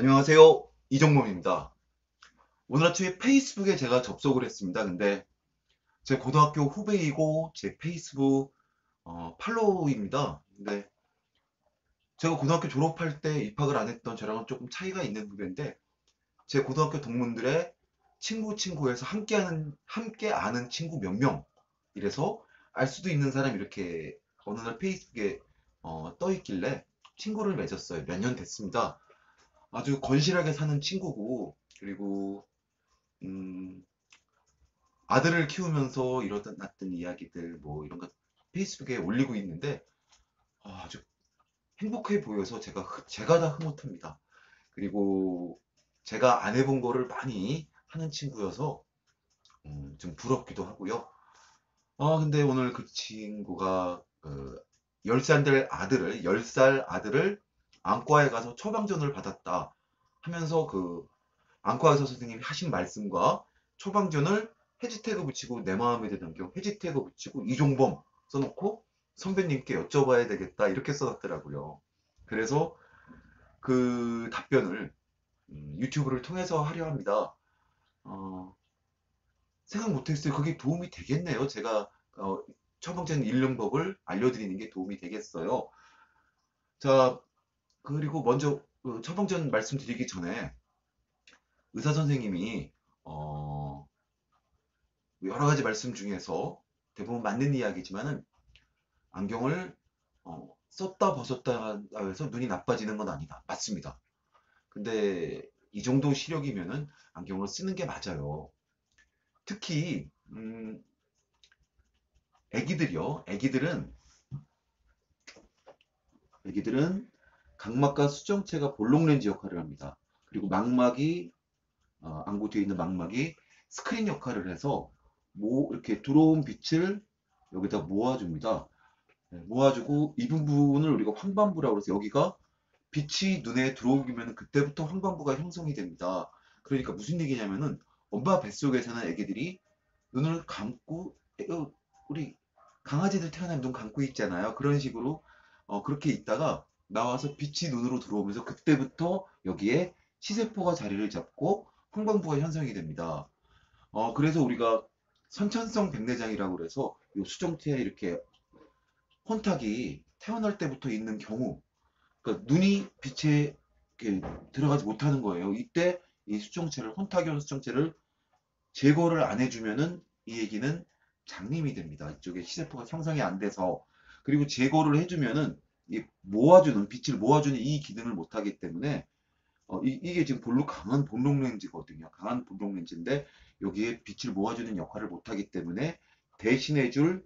안녕하세요. 이정범입니다. 오늘 아침에 페이스북에 제가 접속을 했습니다. 근데 제 고등학교 후배이고 제 페이스북 팔로우입니다. 근데 제가 고등학교 졸업할 때 입학을 안 했던 저랑은 조금 차이가 있는 후배인데 제 고등학교 동문들의 친구에서 함께 아는 친구 몇 명. 이래서 알 수도 있는 사람 이렇게 어느 날 페이스북에 떠 있길래 친구를 맺었어요. 몇 년 됐습니다. 아주 건실하게 사는 친구고, 그리고 음, 아들을 키우면서 이러던 났던 이야기들 뭐 이런 거 페이스북에 올리고 있는데 아주 행복해 보여서 제가 다 흐뭇합니다. 그리고 제가 안 해본 거를 많이 하는 친구여서 좀 부럽기도 하고요. 근데 오늘 그 친구가 10살 아들을 안과에 가서 처방전을 받았다 하면서 그 안과 의사 선생님이 하신 말씀과 처방전을 해지태그 붙이고 내 마음에 드는 경 해지태그 붙이고 이종범 써놓고 선배님께 여쭤봐야 되겠다 이렇게 써놨더라고요. 그래서 그 답변을 유튜브를 통해서 하려 합니다. 어, 생각 못했어요. 그게 도움이 되겠네요. 제가 처방전 읽는 법을 알려드리는 게 도움이 되겠어요. 자, 그리고 먼저 처방전 말씀드리기 전에 의사 선생님이 어, 여러 가지 말씀 중에서 대부분 맞는 이야기지만은 안경을 썼다 벗었다 해서 눈이 나빠지는 건 아니다. 맞습니다. 근데 이 정도 시력이면은 안경을 쓰는 게 맞아요. 특히 애기들이요. 애기들은 각막과 수정체가 볼록 렌즈 역할을 합니다. 그리고 망막이 안구 뒤에 있는 망막이 스크린 역할을 해서 이렇게 들어온 빛을 여기다 모아줍니다. 네, 모아주고 이 부분을 우리가 황반부라고 해서 여기가 빛이 눈에 들어오면 그때부터 황반부가 형성이 됩니다. 그러니까 무슨 얘기냐면은 엄마 뱃속에서는 애기들이 눈을 감고 우리 강아지들 태어나면 눈 감고 있잖아요. 그런 식으로 그렇게 있다가 나와서 빛이 눈으로 들어오면서 그때부터 여기에 시세포가 자리를 잡고 황반부가 형성이 됩니다. 그래서 우리가 선천성 백내장이라고 그래서 이 수정체에 이렇게 혼탁이 태어날 때부터 있는 경우, 그러니까 눈이 빛에 이렇게 들어가지 못하는 거예요. 이때 이 수정체를, 혼탁이온 수정체를 제거를 안 해주면은 이 얘기는 장님이 됩니다. 이쪽에 시세포가 형성이 안 돼서. 그리고 제거를 해주면은 빛을 모아주는 이 기능을 못하기 때문에 이게 지금 강한 볼록 렌즈거든요. 강한 볼록 렌즈인데 여기에 빛을 모아주는 역할을 못하기 때문에 대신해줄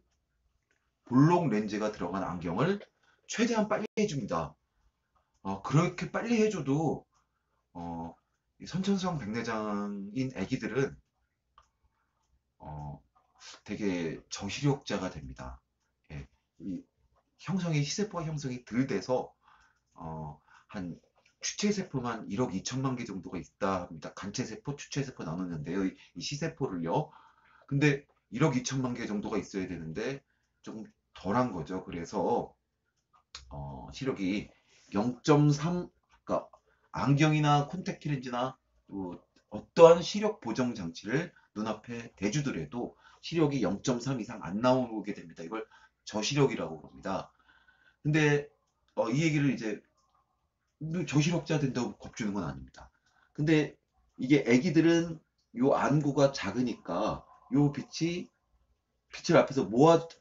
볼록 렌즈가 들어간 안경을 최대한 빨리 해줍니다. 그렇게 빨리 해줘도 어, 이 선천성 백내장인 아기들은 어, 되게 저시력자가 됩니다. 예, 이 시세포 형성이 덜 돼서 한 추체세포만 1억 2천만 개 정도가 있다 합니다. 간체세포, 추체세포 나누는데요. 이 시세포를요. 근데 1억 2천만 개 정도가 있어야 되는데 조금 덜한 거죠. 그래서 시력이 0.3, 그러니까 안경이나 콘택트 렌즈나 어떠한 시력 보정 장치를 눈앞에 대주더라도 시력이 0.3 이상 안 나오게 됩니다. 이걸 저시력이라고 합니다. 근데 이 얘기를 이제 저시력자 된다고 겁주는 건 아닙니다. 근데 이게 애기들은 요 안구가 작으니까 요 빛을 앞에서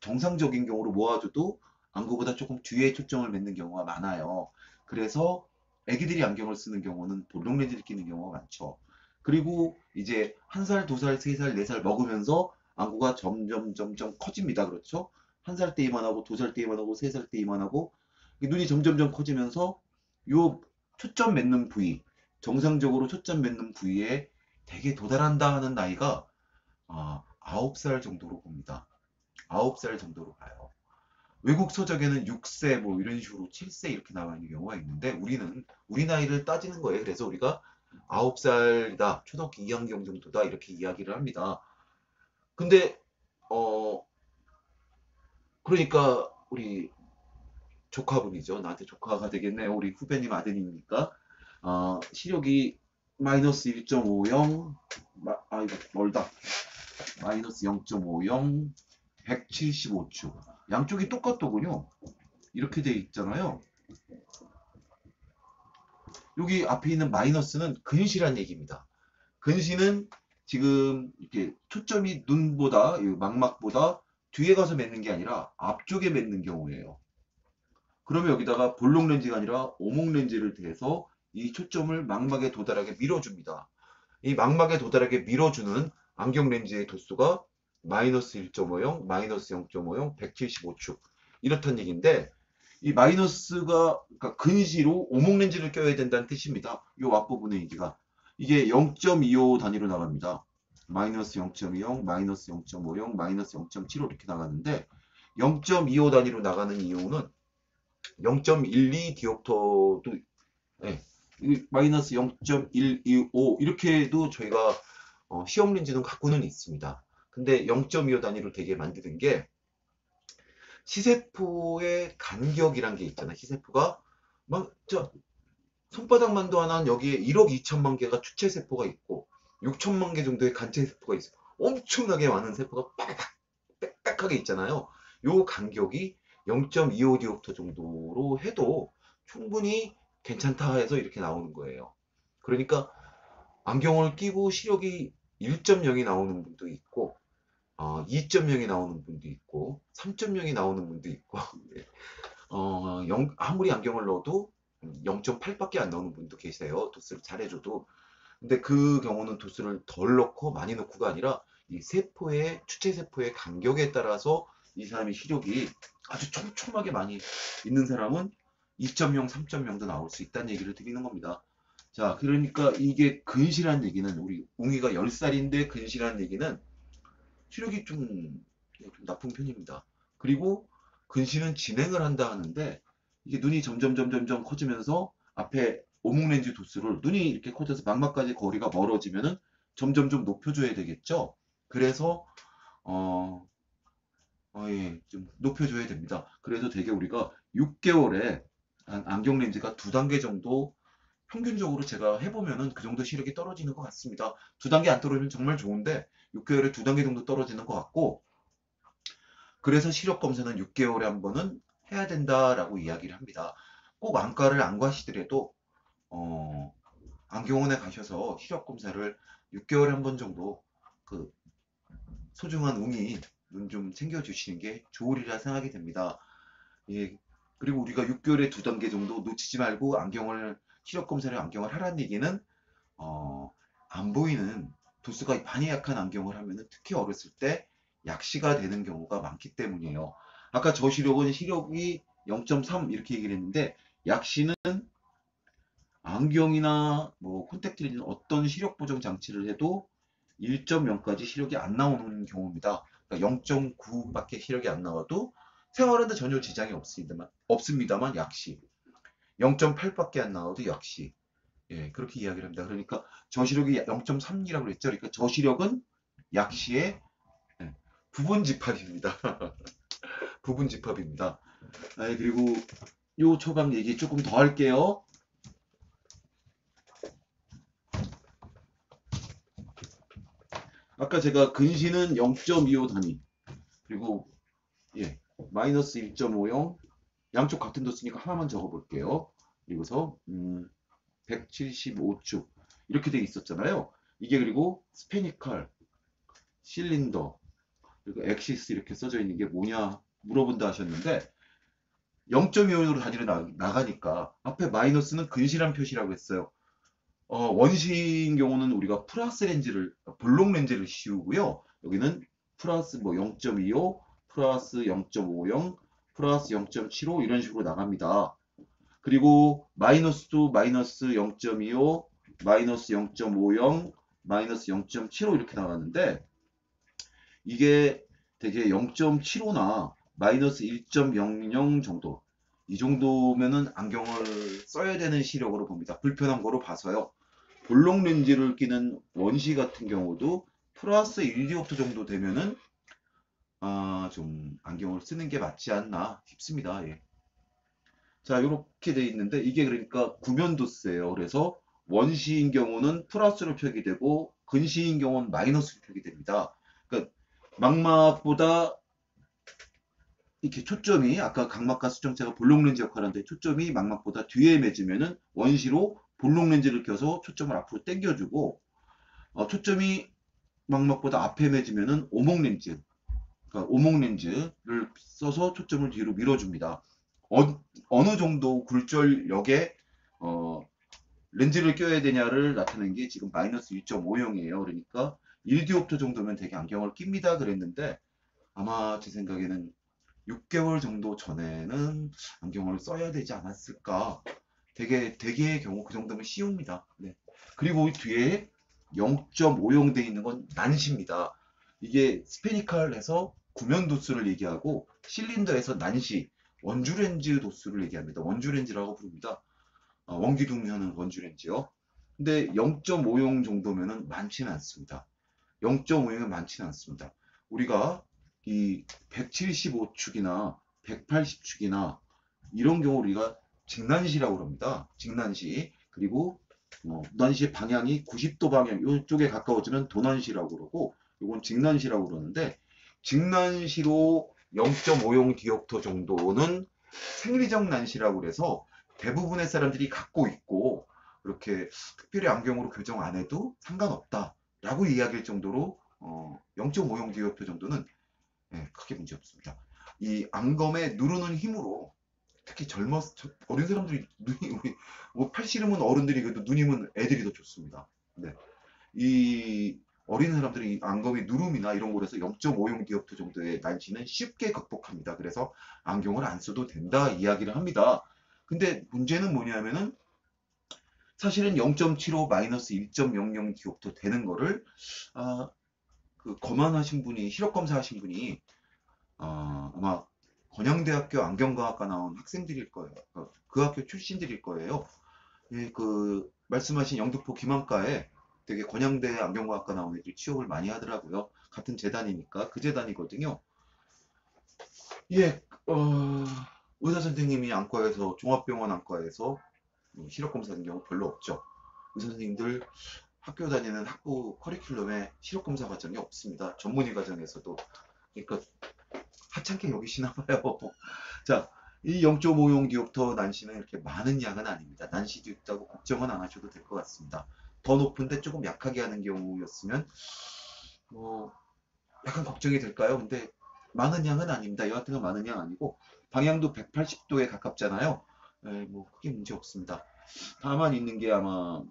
정상적인 경우로 모아줘도 안구보다 조금 뒤에 초점을 맺는 경우가 많아요. 그래서 애기들이 안경을 쓰는 경우는 볼록 렌즈를 끼는 경우가 많죠. 그리고 이제 1살, 2살, 3살, 4살 먹으면서 안구가 점점 커집니다. 그렇죠? 1살 때 이만하고 2살 때 이만하고 3살 때 이만하고 눈이 점점 커지면서 요 초점 맺는 부위, 정상적으로 초점 맺는 부위에 되게 도달한다 하는 나이가 9살 정도로 봅니다. 9살 정도로 봐요. 외국 서적에는 6세 뭐 이런 식으로 7세 이렇게 나와 있는 경우가 있는데 우리 나이를 따지는 거예요. 그래서 우리가 9살이다, 초등학교 2학년 정도다 이렇게 이야기를 합니다. 근데 어 그러니까 우리 조카분이죠. 나한테 조카가 되겠네요. 우리 후배님 아드님이니까. 시력이 마이너스 1.50, 이거 멀다. 마이너스 0.50, 175축. 양쪽이 똑같더군요. 이렇게 돼 있잖아요. 여기 앞에 있는 마이너스는 근시란 얘기입니다. 근시는 지금 이렇게 초점이 눈보다, 망막보다 뒤에 가서 맺는 게 아니라 앞쪽에 맺는 경우예요. 그러면 여기다가 볼록 렌즈가 아니라 오목 렌즈를 대서 이 초점을 망막에 도달하게 밀어줍니다. 이 망막에 도달하게 밀어주는 안경 렌즈의 도수가 마이너스 1.50, 마이너스 0.50, 175축. 이렇단 얘기인데, 이 마이너스가, 그러니까 근시로 오목 렌즈를 껴야 된다는 뜻입니다. 이 앞부분의 얘기가. 이게 0.25 단위로 나갑니다. 마이너스 0.20, 마이너스 0.50, 마이너스 0.75 이렇게 나가는데, 0.25 단위로 나가는 이유는 0.12 디옵터도, 네, 마이너스 0.125 이렇게 해도 저희가 시험 렌즈는 갖고는 있습니다. 근데 0.25 단위로 되게 만드는 게 시세포의 간격이란 게 있잖아요. 시세포가 막 손바닥만도 하나 여기에 1억 2천만 개가 주체세포가 있고 6천만 개 정도의 간체세포가 있어요. 엄청나게 많은 세포가 빽빽하게 있잖아요. 요 간격이 0.25 디옵터 정도로 해도 충분히 괜찮다 해서 이렇게 나오는 거예요. 그러니까 안경을 끼고 시력이 1.0이 나오는 분도 있고 2.0이 나오는 분도 있고 3.0이 나오는 분도 있고 아무리 안경을 넣어도 0.8밖에 안 나오는 분도 계세요. 도수를 잘해줘도. 근데 그 경우는 도수를 덜 넣고 많이 넣고가 아니라 이 세포의 주체세포의 간격에 따라서 이 사람의 시력이 아주 촘촘하게 많이 있는 사람은 2.0, 3.0도 나올 수 있다는 얘기를 드리는 겁니다. 자, 그러니까 이게 근시란 얘기는 우리 웅이가 10살인데 근시란 얘기는 시력이 좀 나쁜 편입니다. 그리고 근시는 진행을 한다 하는데 이게 눈이 점점 커지면서 앞에 오목렌즈 도수를 눈이 이렇게 커져서 망막까지 거리가 멀어지면은 점점 좀 높여줘야 되겠죠. 그래서 예, 좀 높여줘야 됩니다. 그래서 되게 우리가 6개월에 안경 렌즈가 2단계 정도 평균적으로 제가 해보면은 그 정도 시력이 떨어지는 것 같습니다. 2단계 안 떨어지면 정말 좋은데 6개월에 2단계 정도 떨어지는 것 같고 그래서 시력 검사는 6개월에 한 번은 해야 된다라고 이야기를 합니다. 꼭 안과를 안 가시더라도 안경원에 가셔서 시력 검사를 6개월에 한 번 정도 그 소중한 웅이 눈 좀 챙겨주시는 게 좋으리라 생각이 됩니다. 예, 그리고 우리가 6개월에 2단계 정도 놓치지 말고 시력 검사를 안경을 하라는 얘기는 안 보이는 도수가 많이 약한 안경을 하면은 특히 어렸을 때 약시가 되는 경우가 많기 때문이에요. 아까 저시력은 시력이 0.3 이렇게 얘기를 했는데 약시는 안경이나 뭐 콘택트렌즈는 어떤 시력 보정 장치를 해도 1.0까지 시력이 안 나오는 경우입니다. 그러니까 0.9밖에 시력이 안 나와도 생활하는데 전혀 지장이 없습니다만 약시 0.8밖에 안 나와도 약시 예, 그렇게 이야기를 합니다. 그러니까 저시력이 0.3이라고 그랬죠. 그러니까 저시력은 약시의 예, 부분집합입니다. 부분집합입니다. 그리고 요 처방 얘기 조금 더 할게요. 아까 제가 근시는 0.25 단위 그리고 예, 마이너스 1.50 양쪽 같은 도수니까 하나만 적어볼게요. 그리고서 175축 이렇게 돼 있었잖아요. 이게 그리고 스페니컬, 실린더, 그리고 엑시스 이렇게 써져 있는 게 뭐냐 물어본다 하셨는데 0.25로 단위로 나가니까 앞에 마이너스는 근시란 표시라고 했어요. 원시인 경우는 우리가 플러스 렌즈를 볼록 렌즈를 씌우고요. 여기는 플러스 뭐 0.25, 플러스 0.50, 플러스 0.75 이런 식으로 나갑니다. 그리고 마이너스도 마이너스 0.25, 마이너스 0.50, 마이너스 0.75 이렇게 나가는데 이게 되게 0.75나 마이너스 1.00 정도 이 정도면은 안경을 써야 되는 시력으로 봅니다. 불편한 거로 봐서요. 볼록 렌즈를 끼는 원시 같은 경우도 플러스 1디옵터 정도 되면은 좀 안경을 쓰는 게 맞지 않나 싶습니다. 예. 자, 이렇게 돼 있는데 이게 그러니까 구면 도수예요. 그래서 원시인 경우는 플러스로 표기되고 근시인 경우는 마이너스로 표기됩니다. 그러니까 망막보다 이렇게 초점이 아까 각막과 수정체가 볼록 렌즈 역할을 하는데 초점이 망막보다 뒤에 맺으면은 원시로 볼록 렌즈를 껴서 초점을 앞으로 당겨주고 초점이 망막보다 앞에 맺으면은 오목 렌즈, 그러니까 오목 렌즈를 써서 초점을 뒤로 밀어줍니다. 어느 정도 굴절력에 어, 렌즈를 껴야 되냐를 나타낸 게 지금 마이너스 1.50이에요. 그러니까 1디옵터 정도면 되게 안경을 낍니다. 그랬는데 아마 제 생각에는 6개월 정도 전에는 안경을 써야 되지 않았을까. 되게 대개의 경우 그 정도면 쉬웁니다. 네. 그리고 뒤에 0.50 돼 있는 건 난시입니다. 이게 스페니칼에서 구면 도수를 얘기하고 실린더에서 난시, 원주 렌즈 도수를 얘기합니다. 원주 렌즈라고 부릅니다. 원기둥면은 원주 렌즈요. 근데 0.50 정도면은 많지는 않습니다. 0.5는 많지는 않습니다. 우리가 이 175축이나 180축이나 이런 경우 우리가 직난시라고 합니다. 직난시. 그리고 도난시의 방향이 90도 방향 이쪽에 가까워지면 도난시라고 그러고 이건 직난시라고 그러는데 직난시로 0.50 디옵터 정도는 생리적 난시라고 그래서 대부분의 사람들이 갖고 있고 그렇게 특별히 안경으로 교정 안 해도 상관없다. 라고 이야기할 정도로 0.50 디옵터 정도는 크게 문제 없습니다. 이 안검에 누르는 힘으로 특히 어린 사람들이 눈이 우리 뭐 팔씨름은 어른들이 그래도 눈이면 애들이 더 좋습니다. 네. 이 어린 사람들이 안검의 누름이나 이런 거에서 0.50 디옵터 정도의 난시는 쉽게 극복합니다. 그래서 안경을 안 써도 된다 이야기를 합니다. 근데 문제는 뭐냐면은 사실은 0.75 마이너스 1.00 디옵터 되는 거를 그 검안하신 분이 시력 검사하신 분이 아마 건양대학교 안경과학과 나온 학생들일 거예요. 그 학교 출신들일 거예요. 예, 그 말씀하신 영등포 김한과에 되게 건양대 안경과학과 나온 애들이 취업을 많이 하더라고요. 같은 재단이니까 그 재단이거든요. 예, 의사 선생님이 안과에서 종합병원 안과에서 시력 검사하는 경우 별로 없죠. 의사 선생님들 학교 다니는 학부 커리큘럼에 시력 검사 과정이 없습니다. 전문의 과정에서도. 그러니까 하찮게 여기시나 봐요. 자, 이 0.50 디옵터 난시는 이렇게 많은 양은 아닙니다. 난시도 있다고 걱정은 안 하셔도 될 것 같습니다. 더 높은데 조금 약하게 하는 경우였으면 뭐 약간 걱정이 될까요? 근데 많은 양은 아닙니다. 여하튼 많은 양 아니고 방향도 180도에 가깝잖아요. 뭐 크게 문제 없습니다. 다만 있는 게 아마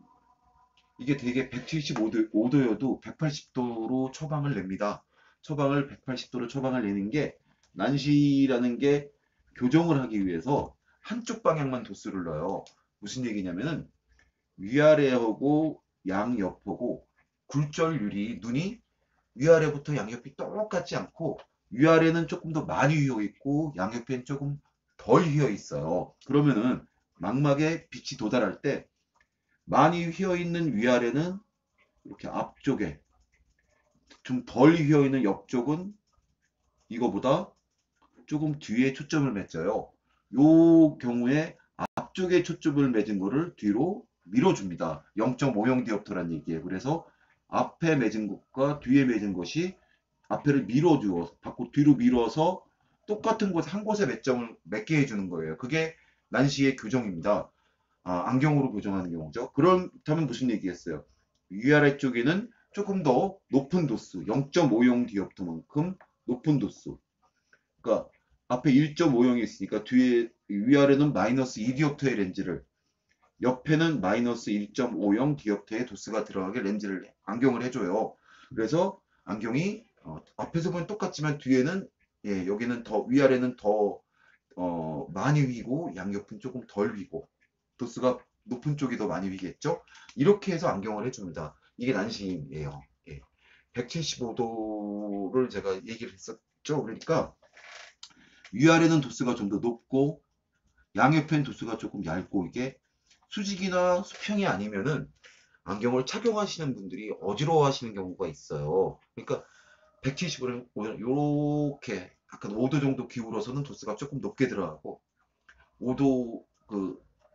이게 되게 175도여도 180도로 처방을 냅니다. 처방을 180도로 처방을 내는 게 난시라는 게 교정을 하기 위해서 한쪽 방향만 도수를 넣어요. 무슨 얘기냐면은 위아래하고 양옆하고 굴절률이 눈이 위아래부터 양옆이 똑같지 않고 위아래는 조금 더 많이 휘어 있고 양옆에는 조금 덜 휘어 있어요. 그러면은 망막에 빛이 도달할 때 많이 휘어 있는 위아래는 이렇게 앞쪽에 좀 덜 휘어 있는 옆쪽은 이거보다 조금 뒤에 초점을 맺어요. 요 경우에 앞쪽에 초점을 맺은 거를 뒤로 밀어줍니다. 0.50 디옵터란 얘기예요. 그래서 앞에 맺은 것과 뒤에 맺은 것이 앞에를 밀어주어 밖으로 뒤로 밀어서 똑같은 곳 한 곳에 몇 점을 맺게 해주는 거예요. 그게 난시의 교정입니다. 안경으로 교정하는 경우죠. 그렇다면 무슨 얘기겠어요? 위아래 쪽에는 조금 더 높은 도수, 0.50 디옵터만큼 높은 도수. 그러니까 앞에 1.50이 있으니까 뒤에 위아래는 마이너스 2디옵터의 렌즈를 옆에는 마이너스 1.50 디옵터의 도수가 들어가게 렌즈를 안경을 해줘요. 그래서 안경이 앞에서 보면 똑같지만 뒤에는 여기는 더 위아래는 더 많이 휘고 양옆은 조금 덜 휘고 도수가 높은 쪽이 더 많이 휘겠죠. 이렇게 해서 안경을 해줍니다. 이게 난시예요. 175도를 제가 얘기를 했었죠. 그러니까 위아래는 도수가 좀 더 높고 양옆엔 도수가 조금 얇고 이게 수직이나 수평이 아니면은 안경을 착용하시는 분들이 어지러워하시는 경우가 있어요. 그러니까 170을 이렇게 약간 5도 정도 기울어서는 도수가 조금 높게 들어가고 5도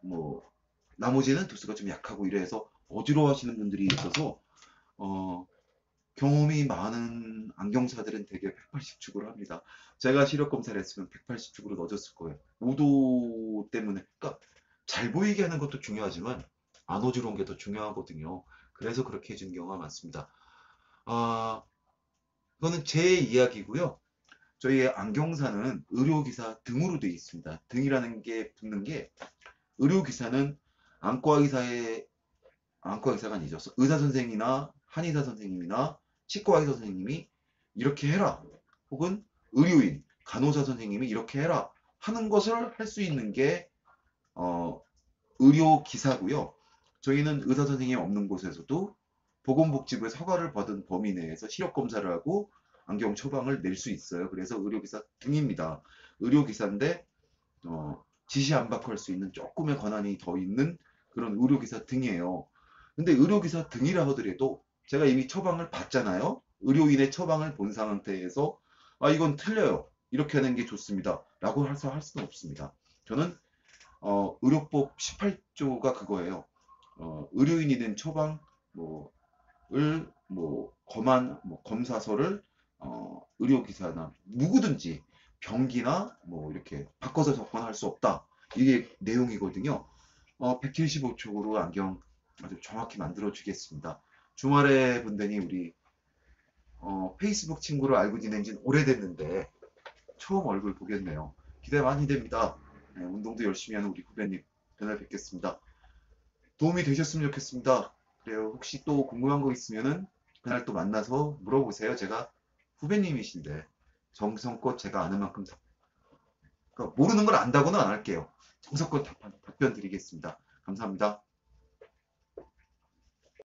뭐 나머지는 도수가 좀 약하고 이래서 어지러워하시는 분들이 있어서 어, 경험이 많은 안경사들은 대개 180축으로 합니다. 제가 시력 검사를 했으면 180축으로 넣어줬을 거예요. 5도 때문에. 그러니까 잘 보이게 하는 것도 중요하지만 안 어지러운 게 더 중요하거든요. 그래서 그렇게 해주는 경우가 많습니다. 아, 그거는 제 이야기고요. 저희 안경사는 의료기사 등으로 되어 있습니다. 등이라는 게 붙는 게 의료기사는 안과의사의 안과의사가 아니죠. 의사 선생이나 한의사 선생님이나 치과의사 선생님이 이렇게 해라. 혹은 의료인, 간호사 선생님이 이렇게 해라. 하는 것을 할 수 있는 게 어, 의료기사고요. 저희는 의사 선생님이 없는 곳에서도 보건복지부의 허가를 받은 범위 내에서 시력 검사를 하고 안경 처방을 낼 수 있어요. 그래서 의료기사 등입니다. 의료기사인데 지시 안 받고 할 수 있는 조금의 권한이 더 있는 그런 의료기사 등이에요. 근데 의료기사 등이라 하더라도 제가 이미 처방을 받잖아요. 의료인의 처방을 본 상태에서 아 이건 틀려요. 이렇게 하는 게 좋습니다. 라고 해서 할 수는 없습니다. 저는 의료법 18조가 그거예요. 의료인이 된 처방 검안 검사서를 의료기사나 누구든지 병기나 이렇게 바꿔서 접근할 수 없다. 이게 내용이거든요. 175쪽으로 안경 아주 정확히 만들어 주겠습니다. 주말에 본다니 우리 페이스북 친구를 알고 지낸 지는 오래됐는데 처음 얼굴 보겠네요. 기대 많이 됩니다. 네, 운동도 열심히 하는 우리 후배님 그날 뵙겠습니다. 도움이 되셨으면 좋겠습니다. 그래요. 혹시 또 궁금한 거 있으면은 그날 또 만나서 물어보세요. 제가 후배님이신데 정성껏 제가 아는 만큼 그러니까 모르는 걸 안다고는 안 할게요. 정성껏 답변 드리겠습니다. 감사합니다.